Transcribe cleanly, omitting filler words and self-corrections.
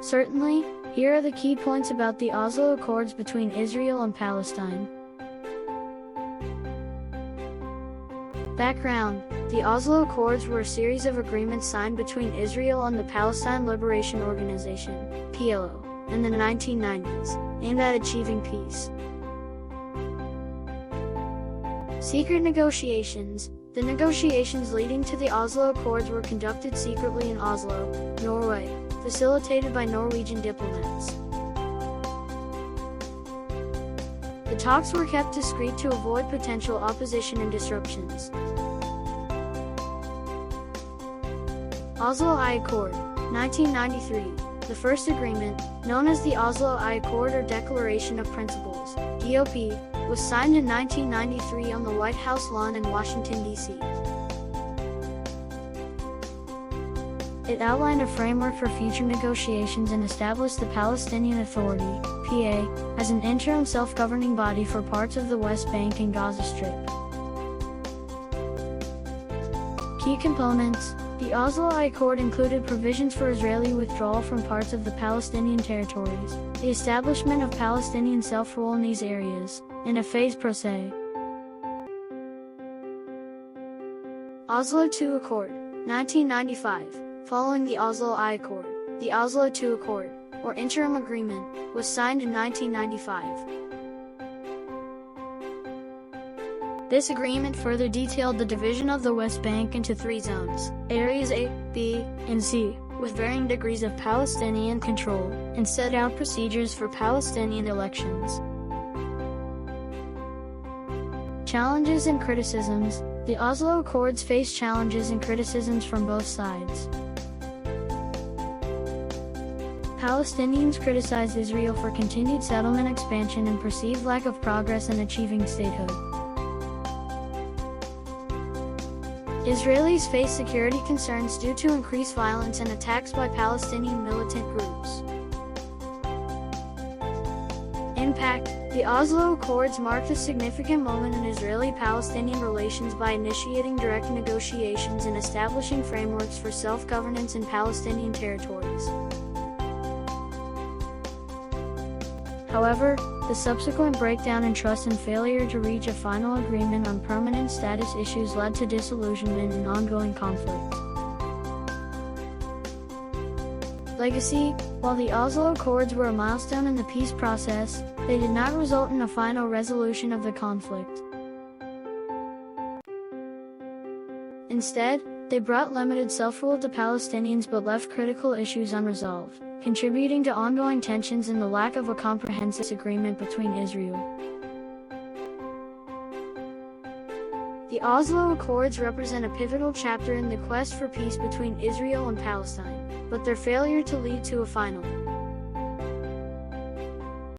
Certainly, here are the key points about the Oslo Accords between Israel and Palestine. Background: the Oslo Accords were a series of agreements signed between Israel and the Palestine Liberation Organization, PLO, in the 1990s, aimed at achieving peace. Secret negotiations: the negotiations leading to the Oslo Accords were conducted secretly in Oslo, Norway, facilitated by Norwegian diplomats. The talks were kept discreet to avoid potential opposition and disruptions. Oslo I Accord, 1993. The first agreement, known as the Oslo I Accord or Declaration of Principles, DOP, was signed in 1993 on the White House lawn in Washington, D.C. It outlined a framework for future negotiations and established the Palestinian Authority, PA, as an interim self-governing body for parts of the West Bank and Gaza Strip. Key components: the Oslo I Accord included provisions for Israeli withdrawal from parts of the Palestinian territories, the establishment of Palestinian self-rule in these areas, and a phase procès. Oslo II Accord, 1995. Following the Oslo I Accord, the Oslo II Accord, or Interim Agreement, was signed in 1995. This agreement further detailed the division of the West Bank into 3 zones, Areas A, B, and C, with varying degrees of Palestinian control, and set out procedures for Palestinian elections. Challenges and criticisms: the Oslo Accords faced challenges and criticisms from both sides. Palestinians criticized Israel for continued settlement expansion and perceived lack of progress in achieving statehood. Israelis face security concerns due to increased violence and attacks by Palestinian militant groups. Impact: the Oslo Accords marked a significant moment in Israeli-Palestinian relations by initiating direct negotiations and establishing frameworks for self-governance in Palestinian territories. However, the subsequent breakdown in trust and failure to reach a final agreement on permanent status issues led to disillusionment and ongoing conflict. Legacy: while the Oslo Accords were a milestone in the peace process, they did not result in a final resolution of the conflict. Instead, they brought limited self-rule to Palestinians but left critical issues unresolved, contributing to ongoing tensions and the lack of a comprehensive agreement between Israel. The Oslo Accords represent a pivotal chapter in the quest for peace between Israel and Palestine, but their failure to lead to a final